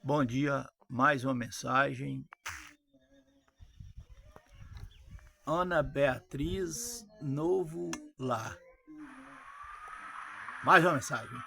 Bom dia, mais uma mensagem. Ana Beatriz Novo Lar. Mais uma mensagem.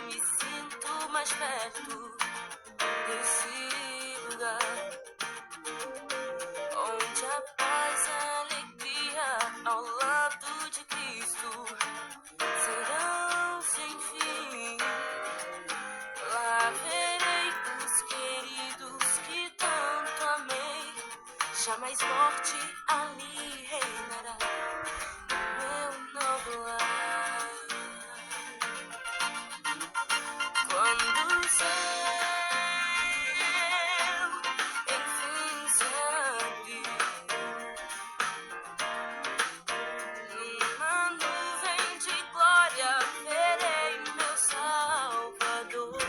Me sinto mais perto desse lugar onde a paz e a alegria ao lado de Cristo serão sem fim. Lá verei os queridos que tanto amei, jamais morte ali reinará no meu novo lar. Quando o céu enfim se abrir, numa nuvem de glória verei meu Salvador.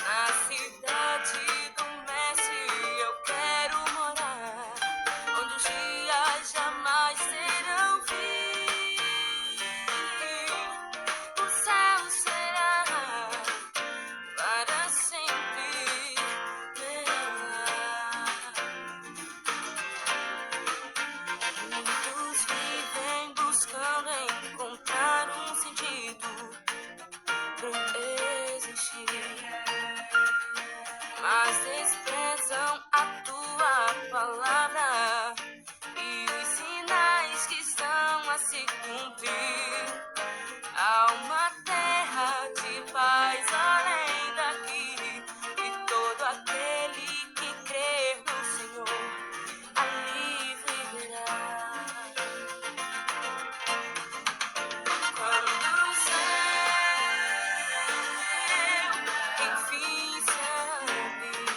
Na cidade do Mestre eu quero morar, onde os dias jamais serão fim. Mas desprezam a tua palavra e os sinais que estão a se cumprir. Há uma terra de paz além daqui, e todo aquele que crer no Senhor ali viverá. Quando o céu enfim se abrir,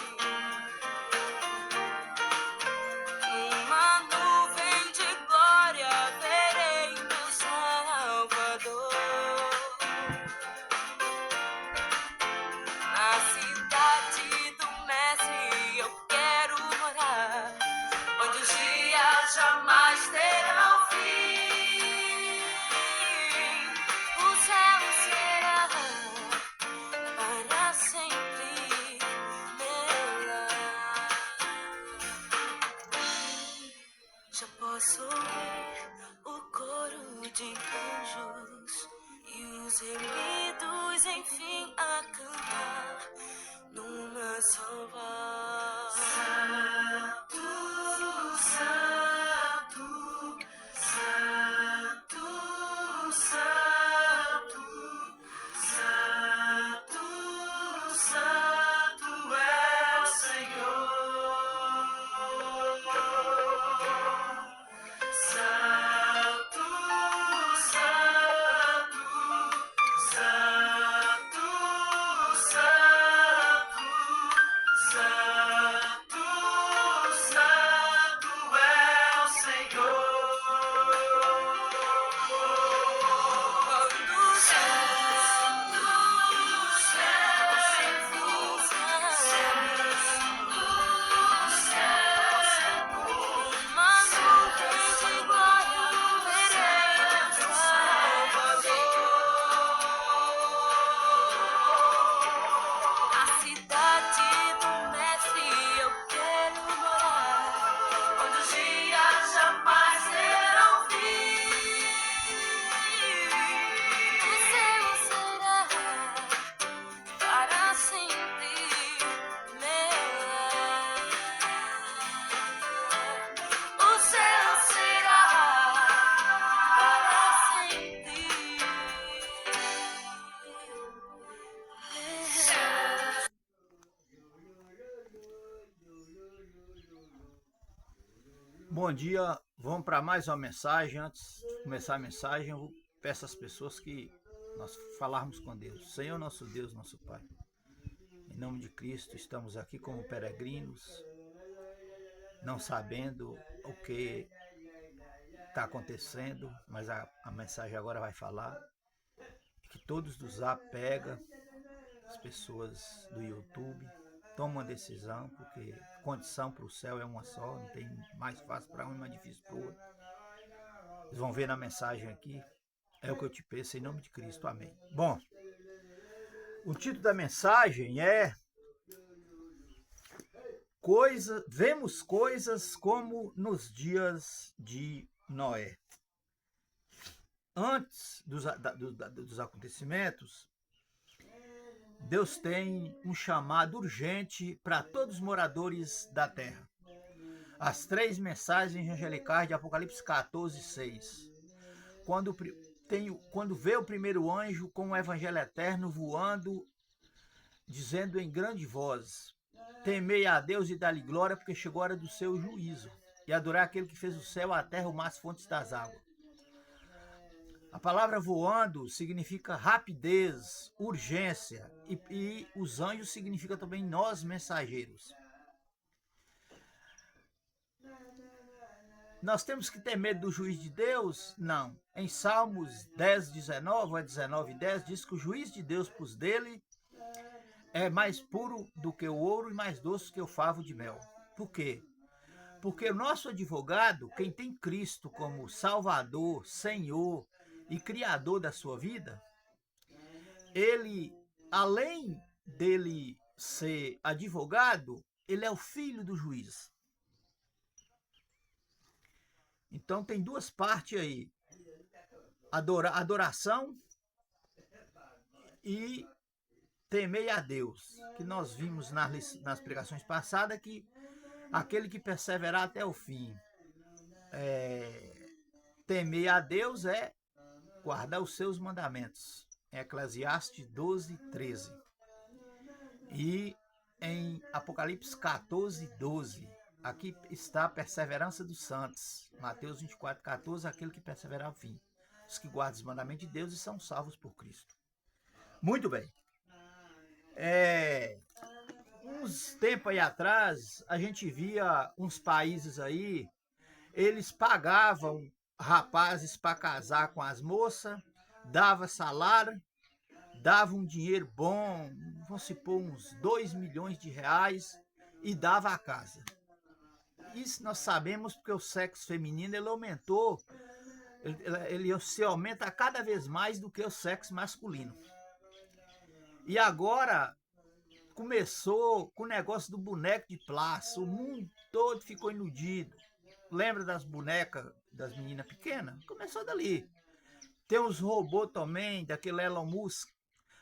numa nuvem de glória verei meu Salvador. Na cidade do Mestre eu quero morar, onde os dias jamais terão fim. O céu será para sempre meu lar. Já posso ouvir o coro de anjos e os remidos enfim a cantar numa só voz. Santo, Santo, Santo, Santo, Santo, Santo é o Senhor. Santo, Santo, Santo, Santo, Santo. Bom dia, vamos para mais uma mensagem. Antes de começar a mensagem, eu peço às pessoas que nós falarmos com Deus. Senhor, nosso Deus, nosso Pai, em nome de Cristo, estamos aqui como peregrinos, não sabendo o que está acontecendo, mas a mensagem agora vai falar que todos do Zap pega, as pessoas do YouTube tomam uma decisão, porque condição para o céu é uma só, não tem mais fácil para um e mais difícil para o outro. Vocês vão ver na mensagem aqui, é o que eu te peço em nome de Cristo, amém. Bom, o título da mensagem é Vemos coisas como nos dias de Noé. Antes dos acontecimentos, Deus tem um chamado urgente para todos os moradores da terra. As 3 mensagens angelicais de Apocalipse 14, 6. Quando vê o primeiro anjo com o evangelho eterno voando, dizendo em grande voz: temei a Deus e dá-lhe glória, porque chegou a hora do seu juízo, e adorar aquele que fez o céu, a terra, o mar, as fontes das águas. A palavra voando significa rapidez, urgência, e os anjos significa também nós mensageiros. Nós temos que ter medo do juiz de Deus? Não. Em Salmos 10, 19, ou 19, 10, diz que o juiz de Deus pros dele é mais puro do que o ouro e mais doce que o favo de mel. Por quê? Porque o nosso advogado, quem tem Cristo como Salvador, Senhor e Criador da sua vida, ele, além dele ser advogado, ele é o filho do juiz. Então tem 2 partes aí, adoração e temei a Deus, que nós vimos nas pregações passadas que aquele que perseverar até o fim, temer a Deus é guardar os seus mandamentos, em Eclesiastes 12, 13. E em Apocalipse 14, 12, aqui está a perseverança dos santos. Mateus 24, 14, aquele que perseverar ao fim. Os que guardam os mandamentos de Deus e são salvos por Cristo. Muito bem. Uns tempos aí atrás, a gente via uns países aí, eles pagavam rapazes para casar com as moças, dava salário, dava um dinheiro bom, vamos supor uns 2 milhões de reais, e dava a casa. Isso nós sabemos porque o sexo feminino ele aumentou, ele se aumenta cada vez mais do que o sexo masculino. E agora começou com o negócio do boneco de plástico, o mundo todo ficou iludido. Lembra das bonecas das meninas pequenas? Começou dali. Tem uns robôs também, daquele Elon Musk.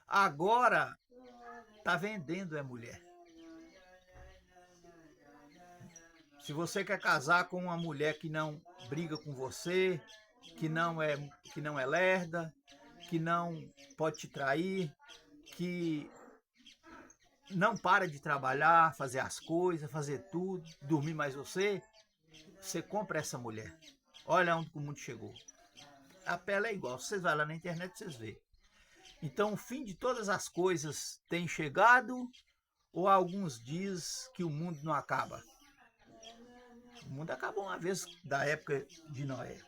Agora tá vendendo mulher. Se você quer casar com uma mulher que não briga com você, que não é lerda, que não pode te trair, que não para de trabalhar, fazer as coisas, fazer tudo, dormir mais você compra essa mulher. Olha onde o mundo chegou. A pele é igual. Vocês vão lá na internet, vocês vê. Então, o fim de todas as coisas tem chegado, ou alguns dizem que o mundo não acaba. O mundo acabou uma vez da época de Noé.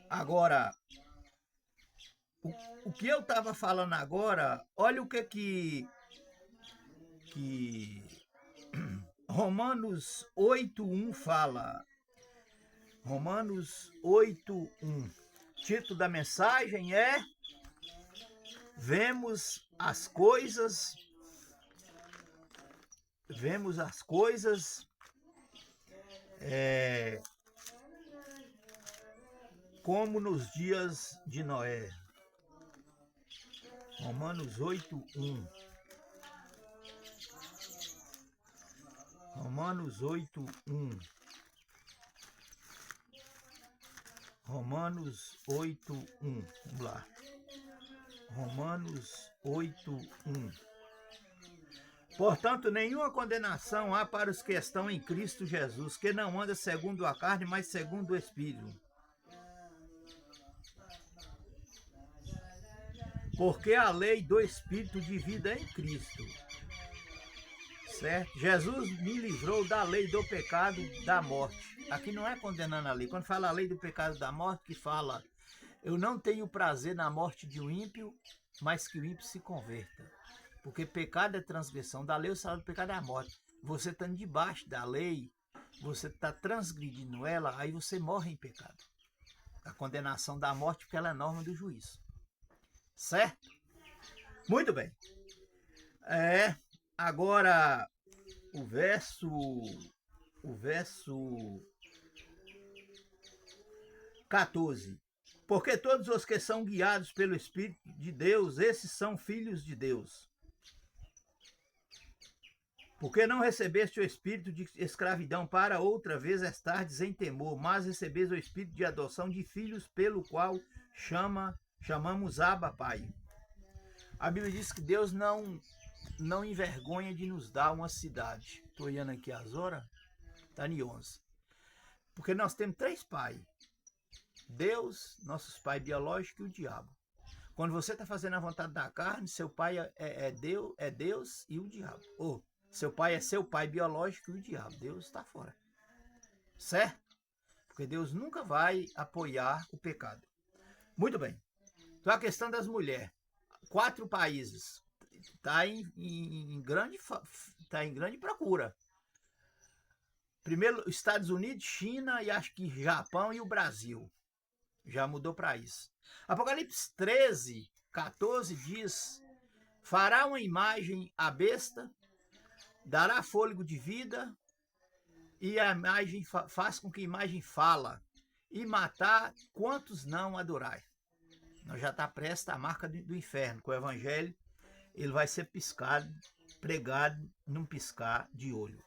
Agora, o que eu estava falando agora, olha o que Romanos 8:1 fala. Romanos 8:1. Título da mensagem é Vemos as coisas como nos dias de Noé. Romanos 8:1. Romanos 8:1. Romanos 8:1. Vamos lá. Romanos 8:1. Portanto, nenhuma condenação há para os que estão em Cristo Jesus, que não anda segundo a carne, mas segundo o Espírito. Porque a lei do Espírito de vida é em Cristo. Certo? Jesus me livrou da lei do pecado, da morte. Aqui não é condenando a lei. Quando fala a lei do pecado, da morte, que fala: eu não tenho prazer na morte de um ímpio, mas que o ímpio se converta. Porque pecado é transgressão da lei, o salário do pecado é a morte. Você estando debaixo da lei, você está transgredindo ela, aí você morre em pecado. A condenação da morte, porque ela é norma do juízo. Certo? Muito bem. Agora o verso 14. Porque todos os que são guiados pelo Espírito de Deus, esses são filhos de Deus. Porque não recebeste o espírito de escravidão para outra vez estardes em temor, mas recebeste o espírito de adoção de filhos, pelo qual chamamos Abba, Pai. A Bíblia diz que Deus não envergonha de nos dar uma cidade. Estou olhando aqui as horas, está em 11. Porque nós temos 3 pais. Deus, nossos pais biológicos e o diabo. Quando você está fazendo a vontade da carne, seu pai é Deus e o diabo. Ou seu pai é seu pai biológico e o diabo. Deus está fora. Certo? Porque Deus nunca vai apoiar o pecado. Muito bem. Então a questão das mulheres. 4 países. Está em grande procura. Primeiro, Estados Unidos, China e acho que Japão e o Brasil. Já mudou para isso. Apocalipse 13, 14 diz: fará uma imagem à besta, dará fôlego de vida, e a imagem faz com que a imagem fala, e matar quantos não adorar. Nós já está presta a marca do inferno, com o evangelho ele vai ser pregado num piscar de olho.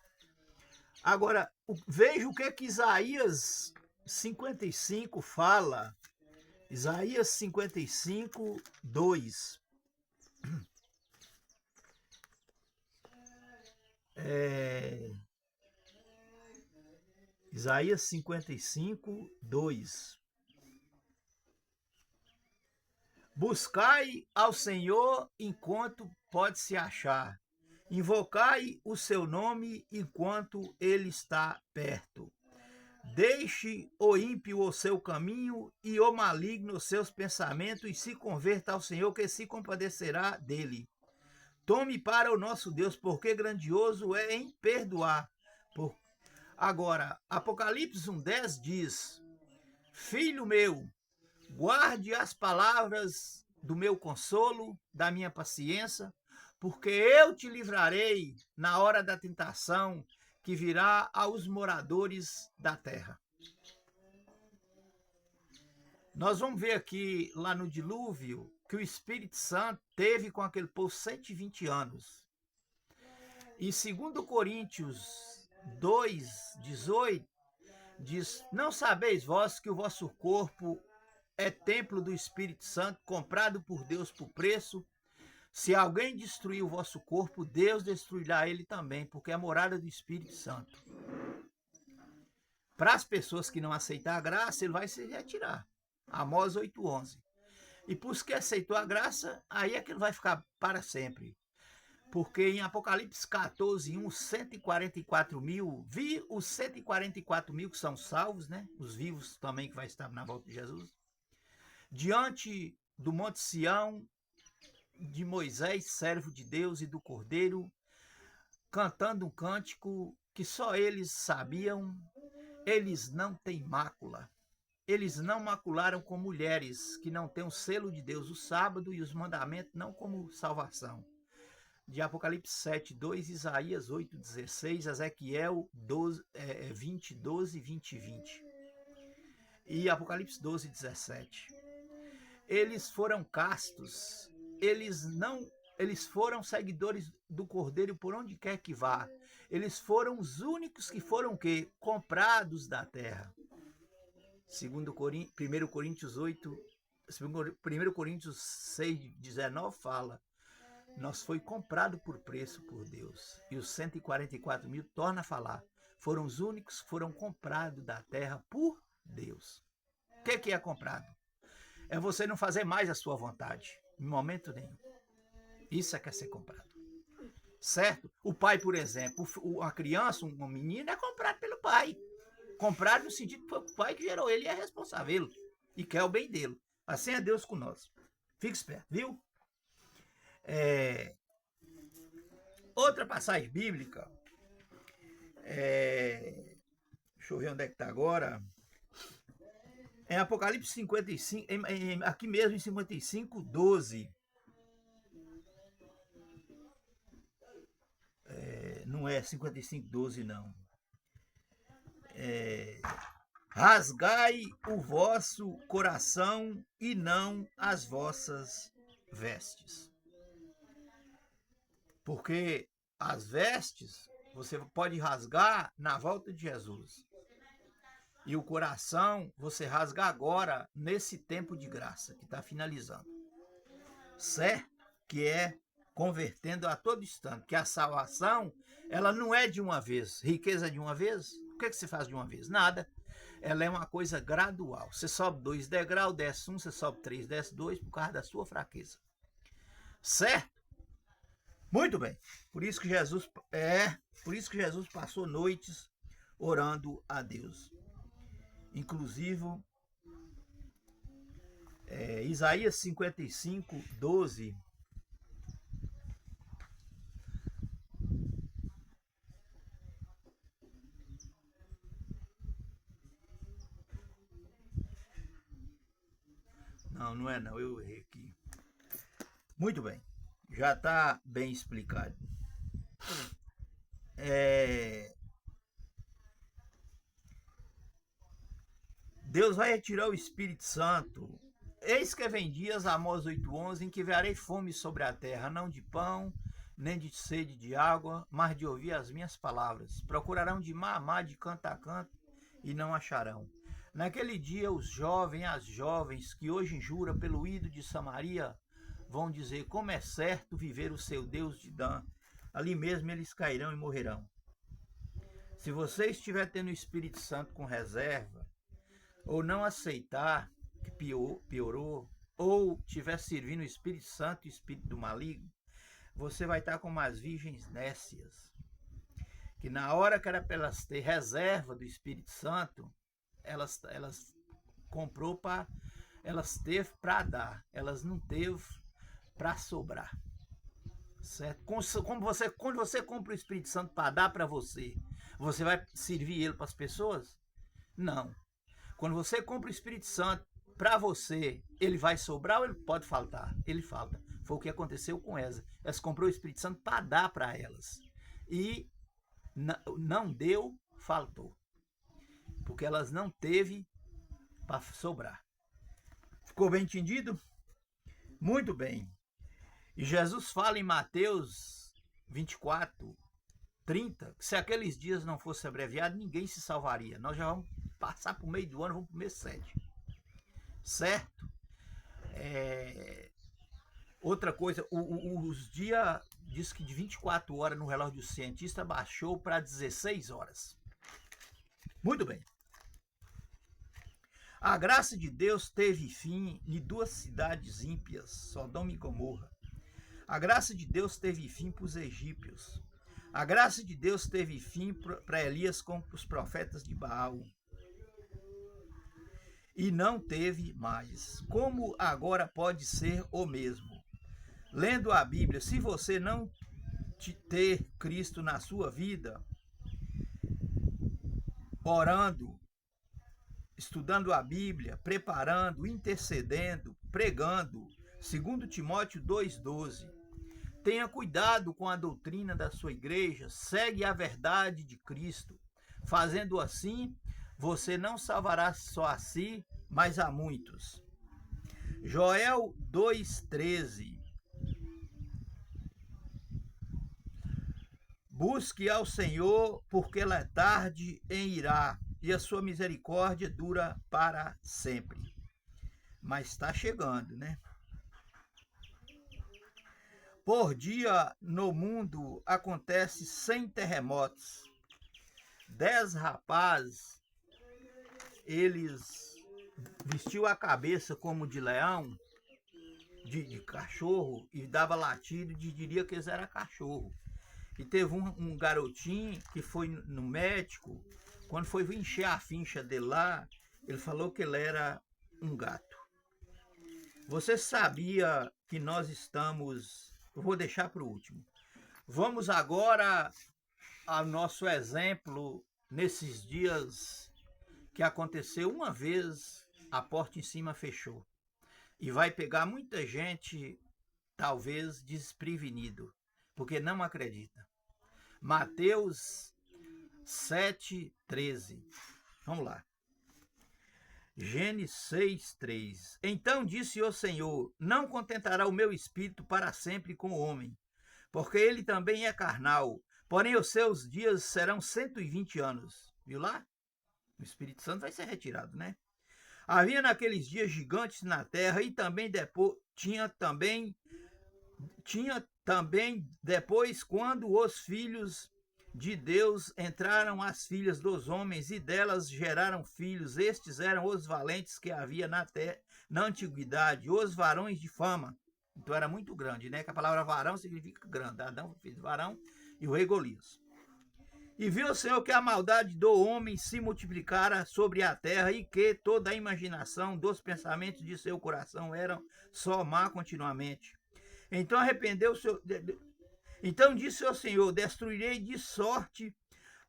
Agora, veja o que Isaías 55 fala. Isaías 55, 2. Isaías 55, 2. Buscai ao Senhor enquanto pode se achar. Invocai o seu nome enquanto ele está perto. Deixe o ímpio o seu caminho e o maligno os seus pensamentos e se converta ao Senhor, que se compadecerá dele. Tome para o nosso Deus, porque grandioso é em perdoar. Agora, Apocalipse 1,10 diz: filho meu, guarde as palavras do meu consolo, da minha paciência, porque eu te livrarei na hora da tentação que virá aos moradores da terra. Nós vamos ver aqui, lá no dilúvio, que o Espírito Santo teve com aquele povo 120 anos. E 2 Coríntios 2, 18, diz: não sabeis vós que o vosso corpo é templo do Espírito Santo, comprado por Deus por preço? Se alguém destruir o vosso corpo, Deus destruirá ele também, porque é a morada do Espírito Santo. Para as pessoas que não aceitam a graça, ele vai se retirar. Amós 8,11. E para os que aceitou a graça, aí é que ele vai ficar para sempre. Porque em Apocalipse 14, 1, 144 mil, vi os 144 mil que são salvos, né? Os vivos também que vai estar na volta de Jesus. Diante do Monte Sião, de Moisés, servo de Deus, e do Cordeiro, cantando um cântico que só eles sabiam. Eles não têm mácula. Eles não macularam com mulheres que não têm o selo de Deus, o sábado e os mandamentos, não como salvação. De Apocalipse 7, 2, Isaías 8, 16, Ezequiel 20, 12, 20 e 20. E Apocalipse 12, 17. Eles foram castos. Eles foram seguidores do Cordeiro por onde quer que vá. Eles foram os únicos que foram o quê? Comprados da terra. 1 Coríntios 8, 1 Coríntios 6, 19 fala: Nós foi comprado por preço por Deus. E os 144 mil, torna a falar, foram os únicos que foram comprados da terra por Deus. O que é comprado? É você não fazer mais a sua vontade, em momento nenhum. Isso é que é ser comprado. Certo? O pai, por exemplo, a criança, um menino, é comprado pelo pai. Comprado no sentido que foi o pai que gerou ele e é responsável. E quer o bem dele. Assim é Deus conosco. Fique esperto, viu? Outra passagem bíblica. Deixa eu ver onde é que está agora. Em Apocalipse 55, aqui mesmo em 55, 12. Não é 55, 12, não. Rasgai o vosso coração e não as vossas vestes. Porque as vestes você pode rasgar na volta de Jesus. E o coração você rasga agora, nesse tempo de graça que está finalizando. Certo? Que é convertendo a todo instante. Que a salvação, ela não é de uma vez. Riqueza de uma vez? O que você faz de uma vez? Nada. Ela é uma coisa gradual. Você sobe 2 degraus, desce 1, você sobe 3, desce 2, por causa da sua fraqueza. Certo? Muito bem. Por isso que Jesus passou noites orando a Deus. Inclusive, Isaías 55, 12. Não é não, eu errei aqui. Muito bem, já está bem explicado. Deus vai retirar o Espírito Santo. Eis que vem dias, Amós 8:11, em que verei fome sobre a terra, não de pão, nem de sede de água, mas de ouvir as minhas palavras. Procurarão de mar a mar, de canto a canto, e não acharão. Naquele dia, os jovens, as jovens, que hoje juram pelo ídolo de Samaria, vão dizer, como é certo viver o seu Deus de Dan. Ali mesmo eles cairão e morrerão. Se você estiver tendo o Espírito Santo com reserva, ou não aceitar, que piorou, ou estiver servindo o Espírito Santo e o Espírito do maligno, você vai estar como as virgens nécias, que na hora que era para elas ter reserva do Espírito Santo, elas comprou para elas teve para dar, elas não teve para sobrar. Certo? Quando você compra o Espírito Santo para dar para você vai servir ele para as pessoas? Não. Quando você compra o Espírito Santo para você, ele vai sobrar ou ele pode faltar? Ele falta. Foi o que aconteceu com Esa. Elas comprou o Espírito Santo para dar para elas. E não deu, faltou. Porque elas não teve para sobrar. Ficou bem entendido? Muito bem. E Jesus fala em Mateus 24, 30, que se aqueles dias não fossem abreviados, ninguém se salvaria. Nós já vamos passar para o meio do ano, vamos para o mês 7. Certo? Outra coisa, os dias, diz que de 24 horas no relógio do cientista baixou para 16 horas. Muito bem. A graça de Deus teve fim em 2 cidades ímpias, Sodoma e Gomorra. A graça de Deus teve fim para os egípcios. A graça de Deus teve fim para Elias com os profetas de Baal. E não teve mais. Como agora pode ser o mesmo? Lendo a Bíblia, se você não ter Cristo na sua vida, orando, estudando a Bíblia, preparando, intercedendo, pregando, 2 Timóteo 2,12. Tenha cuidado com a doutrina da sua igreja, segue a verdade de Cristo. Fazendo assim, você não salvará só a si, mas a muitos. Joel 2,13. Busque ao Senhor, porque Ele é tarde em irá, e a sua misericórdia dura para sempre. Mas está chegando, né? Por dia no mundo acontece 100 terremotos. 10 rapazes, eles vestiu a cabeça como de leão, de cachorro, e dava latido e diria que eles eram cachorro. E teve um garotinho que foi no médico, quando foi encher a ficha dele lá, ele falou que ele era um gato. Você sabia que nós estamos... Eu vou deixar para o último. Vamos agora ao nosso exemplo nesses dias que aconteceu uma vez, a porta em cima fechou. E vai pegar muita gente, talvez, desprevenido, porque não acredita. Mateus 7:13. Vamos lá. Gênesis 6:3. Então disse o Senhor: não contentará o meu espírito para sempre com o homem, porque ele também é carnal, porém os seus dias serão 120 anos. Viu lá? O Espírito Santo vai ser retirado, né? Havia naqueles dias gigantes na terra e também depois tinha também depois quando os filhos de Deus entraram as filhas dos homens e delas geraram filhos. Estes eram os valentes que havia na terra na antiguidade, os varões de fama. Então era muito grande, né? Que a palavra varão significa grande. Adão fez varão e o rei Golias. E viu o Senhor que a maldade do homem se multiplicara sobre a terra e que toda a imaginação dos pensamentos de seu coração eram só má continuamente. Então Então disse o Senhor: destruirei de sorte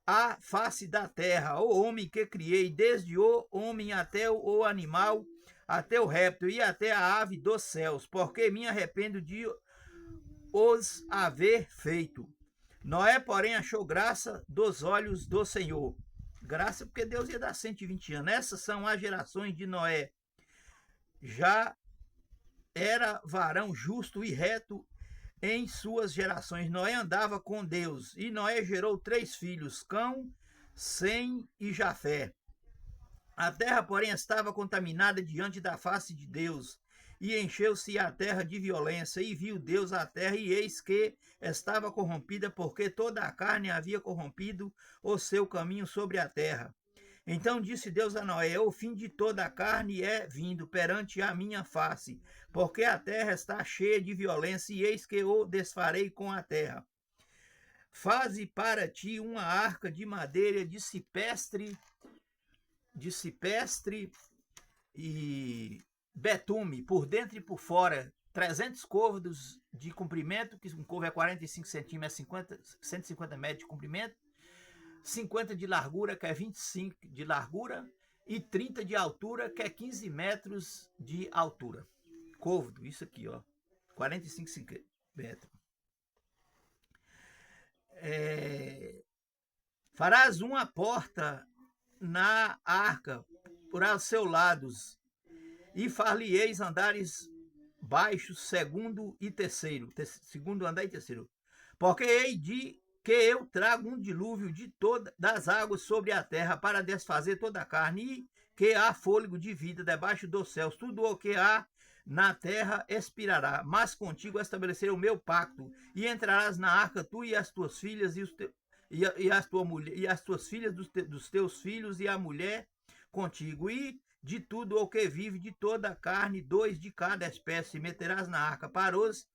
a face da terra, o homem que criei, desde o homem até o animal, até o réptil e até a ave dos céus, porque me arrependo de os haver feito. Noé, porém, achou graça dos olhos do Senhor. Graça porque Deus ia dar 120 anos. Essas são as gerações de Noé. Já era varão justo e reto em suas gerações. Noé andava com Deus. E Noé gerou 3 filhos, Cão, Sem e Jafé. A terra, porém, estava contaminada diante da face de Deus. E encheu-se a terra de violência, e viu Deus a terra, e eis que estava corrompida, porque toda a carne havia corrompido o seu caminho sobre a terra. Então disse Deus a Noé: o fim de toda a carne é vindo perante a minha face, porque a terra está cheia de violência, e eis que o desfarei com a terra. Faze para ti uma arca de madeira de cipestre e betume, por dentro e por fora, 300 côvados de comprimento, que um côvado é 45 centímetros, 150 metros de comprimento, 50 de largura, que é 25 de largura, e 30 de altura, que é 15 metros de altura. Côvado, isso aqui, ó, 45 metros. Farás uma porta na arca por aos seus lados, e far-lhe-eis andares baixos, segundo andar e terceiro. Porque hei de que eu trago um dilúvio das águas sobre a terra para desfazer toda a carne, e que há fôlego de vida debaixo dos céus. Tudo o que há na terra expirará, mas contigo estabelecerei o meu pacto, e entrarás na arca tu e as tuas filhas e as tuas filhas dos teus filhos e a mulher contigo, e de tudo o que vive, de toda a carne, 2 de cada espécie meterás na arca. Para os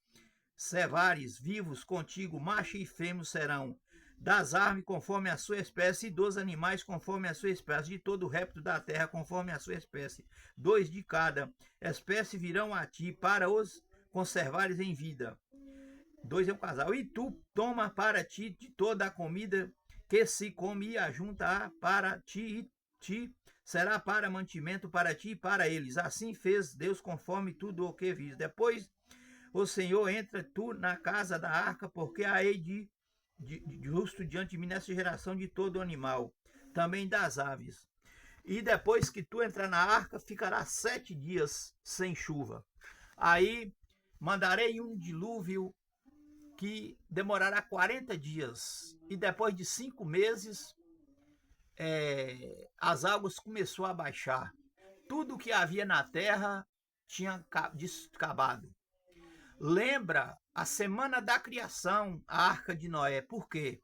cevares vivos contigo, macho e fêmea serão, das árvores conforme a sua espécie, e dos animais conforme a sua espécie, de todo o réptil da terra conforme a sua espécie. 2 de cada espécie virão a ti, para os conservares em vida. 2 é um casal. E tu toma para ti de toda a comida que se come, e ajunta para ti, será para mantimento para ti e para eles. Assim fez Deus conforme tudo o que vis. Depois o Senhor entra tu na casa da arca, porque a hei de justo diante de mim nessa geração de todo animal, também das aves. E depois que tu entrar na arca, ficará 7 dias sem chuva. Aí mandarei um dilúvio que demorará 40 dias. E depois de 5 meses, as águas começou a baixar. Tudo que havia na terra tinha acabado. Lembra a semana da criação, a Arca de Noé. Por quê?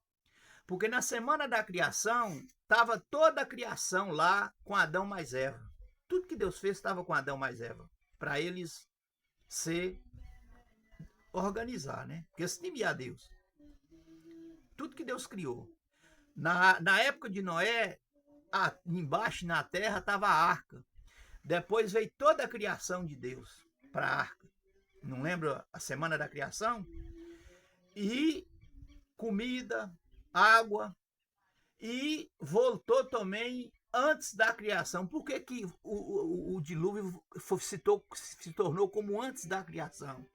Porque na semana da criação, estava toda a criação lá com Adão mais Eva. Tudo que Deus fez estava com Adão mais Eva. Para eles se organizar, né? Porque eles temiam a Deus. Tudo que Deus criou. Na época de Noé, embaixo na terra estava a arca. Depois veio toda a criação de Deus para a arca. Não lembra a semana da criação? E comida, água, e voltou também antes da criação. Por que, que o dilúvio se tornou como antes da criação?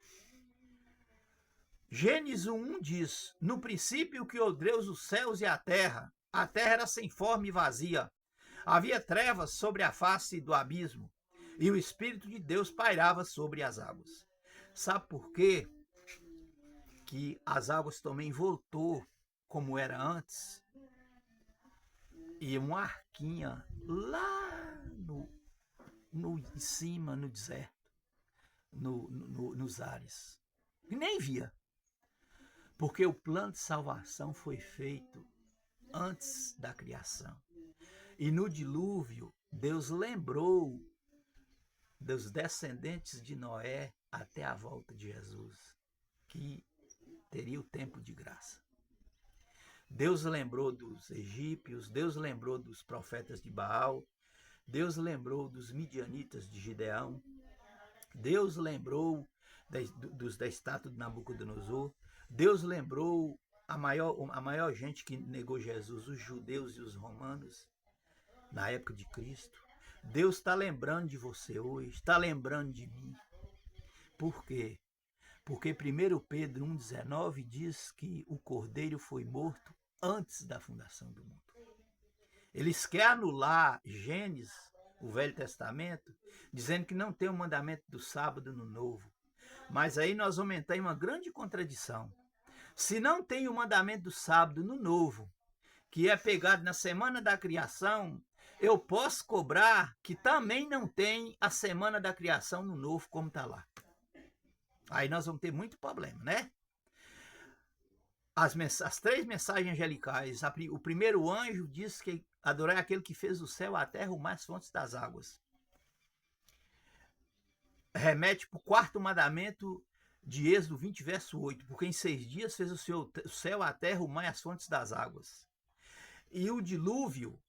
Gênesis 1 diz: no princípio criou Deus os céus e a terra era sem forma e vazia. Havia trevas sobre a face do abismo, e o Espírito de Deus pairava sobre as águas. Sabe por quê? Que as águas também voltou como era antes, e uma arquinha lá em cima, no deserto, nos ares. E nem via. Porque o plano de salvação foi feito antes da criação. E no dilúvio, Deus lembrou dos descendentes de Noé até a volta de Jesus, que teria o tempo de graça. Deus lembrou dos egípcios, Deus lembrou dos profetas de Baal, Deus lembrou dos midianitas de Gideão, Deus lembrou da estátua de Nabucodonosor, Deus lembrou a maior gente que negou Jesus, os judeus e os romanos, na época de Cristo. Deus está lembrando de você hoje, está lembrando de mim. Por quê? Porque 1 Pedro 1,19 diz que o Cordeiro foi morto antes da fundação do mundo. Eles querem anular Gênesis, o Velho Testamento, dizendo que não tem o mandamento do sábado no Novo. Mas aí nós vamos entrar em uma grande contradição. Se não tem o mandamento do sábado no Novo, que é pegado na semana da criação, eu posso cobrar que também não tem a semana da criação no Novo, como está lá. Aí nós vamos ter muito problema, né? As 3 mensagens angelicais, o primeiro anjo diz que adorar aquele que fez o céu, a terra, o mar, as fontes das águas. Remete para o 4º mandamento de Êxodo 20, verso 8, porque em 6 dias fez o céu, a terra, o mar e as fontes das águas. E o dilúvio,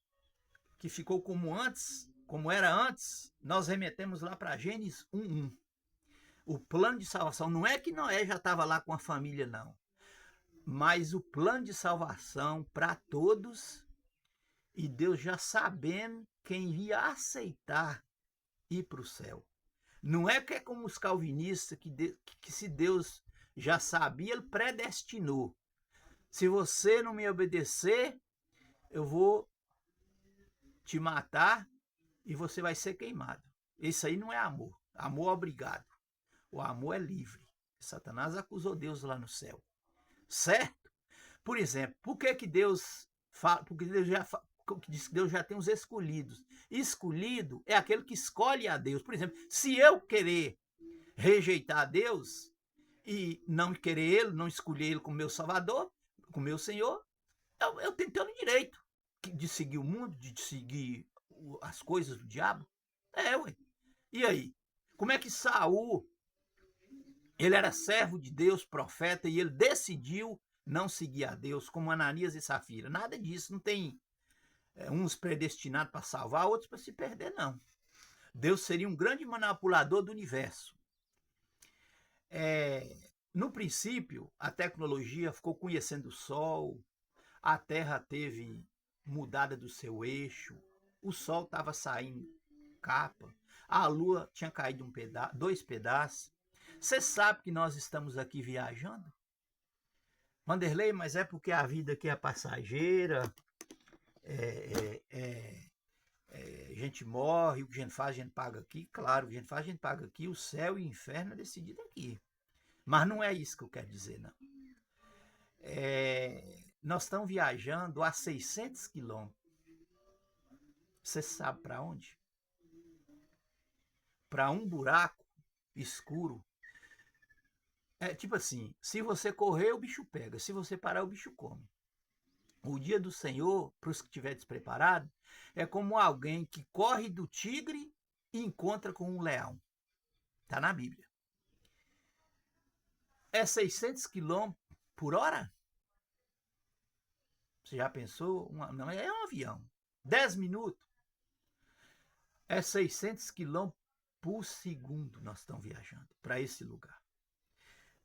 que ficou como era antes, nós remetemos lá para Gênesis 1:1. O plano de salvação, não é que Noé já estava lá com a família, não. Mas o plano de salvação para todos, e Deus já sabendo quem ia aceitar ir para o céu. Não é que é como os calvinistas, que se Deus já sabia, ele predestinou. Se você não me obedecer, eu vou te matar e você vai ser queimado. Isso aí não é amor. Amor é obrigado. O amor é livre. Satanás acusou Deus lá no céu. Certo? Por exemplo, por que Deus fala? Porque Deus diz que Deus já tem os escolhidos. Escolhido é aquele que escolhe a Deus. Por exemplo, se eu querer rejeitar a Deus e não querer ele, não escolher ele como meu Salvador, como meu Senhor, eu tenho todo o direito de seguir o mundo, de seguir as coisas do diabo. Ué. E aí? Como é que Saul, ele era servo de Deus, profeta, e ele decidiu não seguir a Deus, como Ananias e Safira? Nada disso, não tem uns predestinados para salvar, outros para se perder, não. Deus seria um grande manipulador do universo. No princípio, a tecnologia ficou conhecendo o Sol, a Terra teve mudada do seu eixo, o Sol estava saindo capa, a Lua tinha caído 2 pedaços. Você sabe que nós estamos aqui viajando? Vanderlei, mas é porque a vida aqui é passageira, a gente morre, o que a gente faz, a gente paga aqui. Claro, o que a gente faz, a gente paga aqui. O céu e o inferno é decidido aqui. Mas não é isso que eu quero dizer, não. Nós estamos viajando a 600 quilômetros. Você sabe para onde? Para um buraco escuro É tipo assim, se você correr, o bicho pega. Se você parar, o bicho come. O dia do Senhor, para os que estiver despreparado, é como alguém que corre do tigre e encontra com um leão. Está na Bíblia. É 600 quilômetros por hora? Você já pensou? Não, é um avião. 10 minutos. É 600 quilômetros por segundo nós estamos viajando para esse lugar.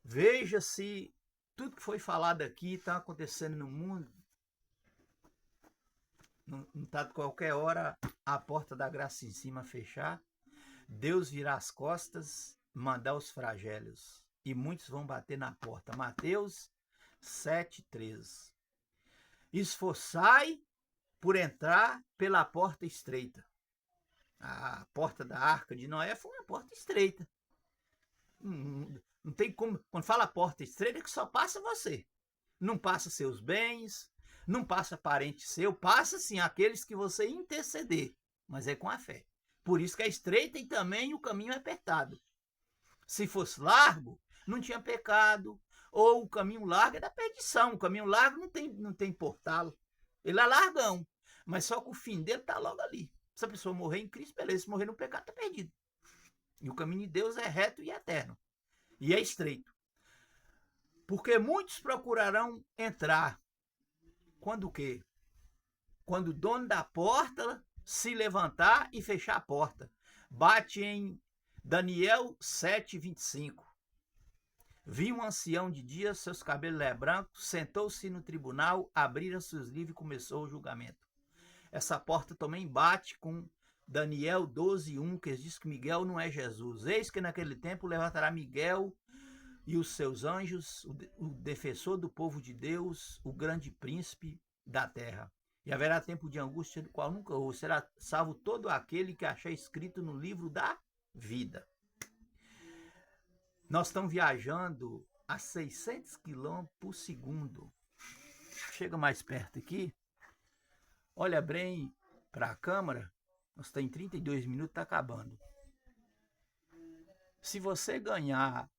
Veja se tudo que foi falado aqui está acontecendo no mundo. Não está de qualquer hora a porta da graça em cima fechar, Deus virar as costas, mandar os flagelos, e muitos vão bater na porta. Mateus 7,13. Esforçai por entrar pela porta estreita. A porta da arca de Noé foi uma porta estreita. Não tem como. Quando fala porta estreita, é que só passa você. Não passa seus bens, não passa parente seu, passa sim aqueles que você interceder, mas é com a fé. Por isso que é estreita e também o caminho é apertado. Se fosse largo, não tinha pecado. Ou o caminho largo é da perdição. O caminho largo não tem portalo. Ele é largão, mas só que o fim dele está logo ali. Se a pessoa morrer em Cristo, beleza. Se morrer no pecado, está perdido. E o caminho de Deus é reto e eterno. E é estreito. Porque muitos procurarão entrar. Quando o quê? Quando o dono da porta se levantar e fechar a porta. Bate em Daniel 7,25. Vi um ancião de dia, seus cabelos brancos, sentou-se no tribunal, abriram-se os livros e começou o julgamento. Essa porta também bate com Daniel 12,1, que diz que Miguel não é Jesus. Eis que naquele tempo levantará Miguel e os seus anjos, o defensor do povo de Deus, o grande príncipe da terra. E haverá tempo de angústia do qual nunca houve. Será salvo todo aquele que achar escrito no livro da vida. Nós estamos viajando a 600 km por segundo. Chega mais perto aqui. Olha bem para a câmera. Nós estamos em 32 minutos, está acabando. Se você ganhar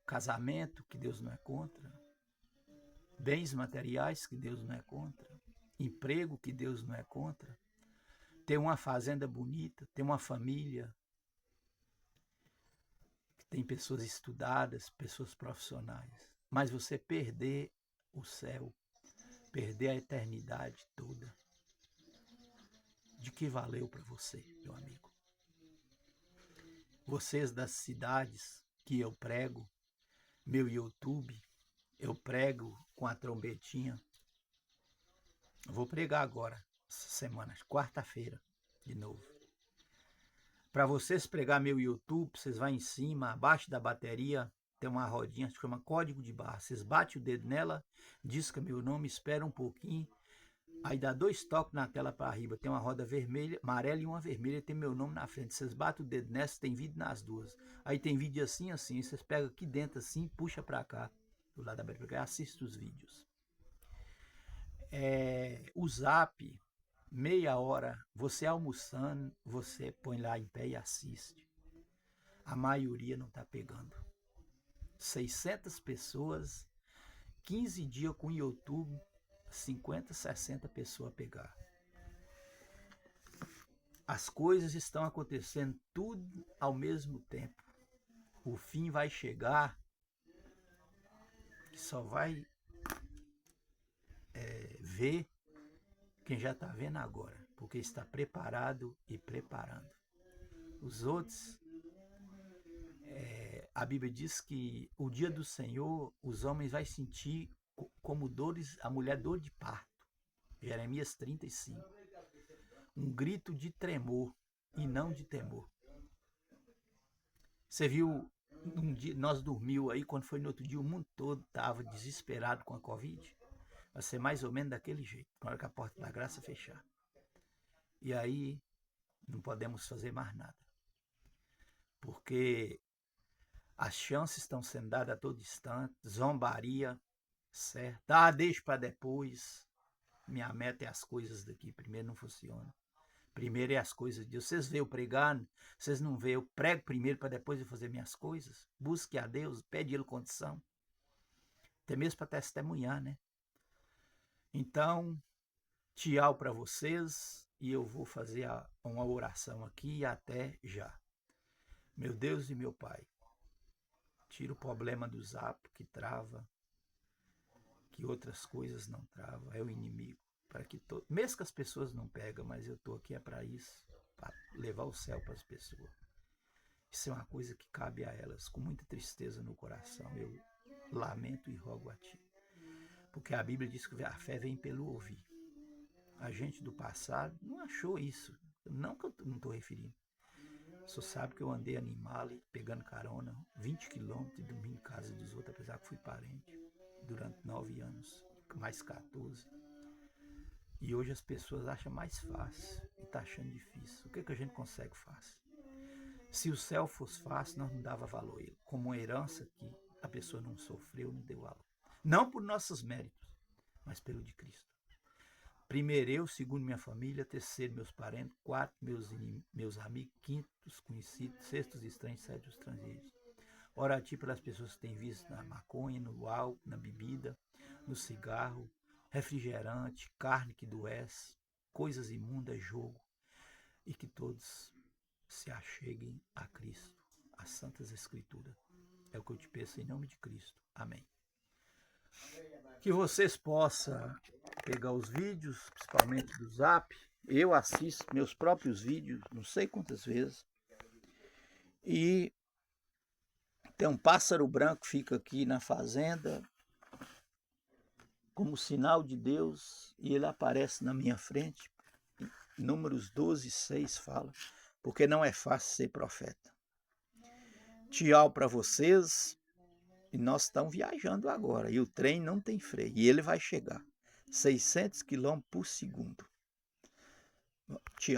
casamento, que Deus não é contra, bens materiais, que Deus não é contra, emprego, que Deus não é contra, ter uma fazenda bonita, ter uma família, tem pessoas estudadas, pessoas profissionais, mas você perder o céu, perder a eternidade toda, de que valeu para você, meu amigo? Vocês das cidades que eu prego, meu YouTube, eu prego com a trombetinha. Vou pregar agora, essa semana, quarta-feira, de novo. Para vocês pregar meu YouTube, vocês vão em cima, abaixo da bateria, tem uma rodinha que chama código de barra. Vocês batem o dedo nela, disca meu nome, espera um pouquinho, aí dá 2 toques na tela para arriba, tem uma roda vermelha, amarela e uma vermelha, tem meu nome na frente. Vocês batem o dedo nessa, tem vídeo nas duas. Aí tem vídeo assim, assim, vocês pegam aqui dentro assim, puxa para cá, do lado da bateria, assista os vídeos. O Zap, meia hora, você almoçando, você põe lá em pé e assiste. A maioria não está pegando. 600 pessoas, 15 dias com o YouTube, 50, 60 pessoas a pegar. As coisas estão acontecendo tudo ao mesmo tempo. O fim vai chegar, que só vai ver quem já está vendo agora, porque está preparado e preparando. Os outros, a Bíblia diz que o dia do Senhor, os homens vão sentir como dores, a mulher dor de parto. Jeremias 35. Um grito de tremor e não de temor. Você viu, um dia, nós dormimos aí, quando foi no outro dia, o mundo todo estava desesperado com a Covid. Vai ser mais ou menos daquele jeito, na hora que a porta da graça fechar. E aí, não podemos fazer mais nada. Porque as chances estão sendo dadas a todo instante, zombaria, certo? Deixa para depois. Minha meta é as coisas daqui, primeiro não funciona. Primeiro é as coisas de Deus. Vocês veem eu pregando, vocês não veem, eu prego primeiro para depois eu fazer minhas coisas. Busque a Deus, pede Ele condição. Até mesmo para testemunhar, né? Então, tchau para vocês e eu vou fazer uma oração aqui e até já. Meu Deus e meu Pai, tira o problema do Zap que trava, que outras coisas não travam, é o inimigo. Para que mesmo que as pessoas não pegam, mas eu estou aqui é para isso, para levar o céu para as pessoas. Isso é uma coisa que cabe a elas, com muita tristeza no coração. Eu lamento e rogo a Ti. Porque a Bíblia diz que a fé vem pelo ouvir. A gente do passado não achou isso. Não que eu não estou referindo. Só sabe que eu andei animal e pegando carona 20 quilômetros e dormindo em casa dos outros, apesar que fui parente durante 9 anos, mais 14. E hoje as pessoas acham mais fácil e está achando difícil. O que a gente consegue fácil? Se o céu fosse fácil, nós não dava valor a ele. Como uma herança que a pessoa não sofreu, não deu valor. Não por nossos méritos, mas pelo de Cristo. Primeiro eu, segundo minha família, terceiro meus parentes, quarto meus amigos, quinto os conhecidos, sexto os estranhos, sétimo os estrangeiros. Ora a Ti pelas pessoas que têm visto na maconha, no álcool, na bebida, no cigarro, refrigerante, carne que doece, coisas imundas, jogo, e que todos se acheguem a Cristo, às Santas Escrituras. É o que eu te peço em nome de Cristo. Amém. Que vocês possam pegar os vídeos, principalmente do Zap. Eu assisto meus próprios vídeos, não sei quantas vezes. E tem um pássaro branco que fica aqui na fazenda, como sinal de Deus, e ele aparece na minha frente. Números 12:6 fala, porque não é fácil ser profeta. Tchau para vocês. E nós estamos viajando agora, e o trem não tem freio, e ele vai chegar 600 km por segundo. Tchau.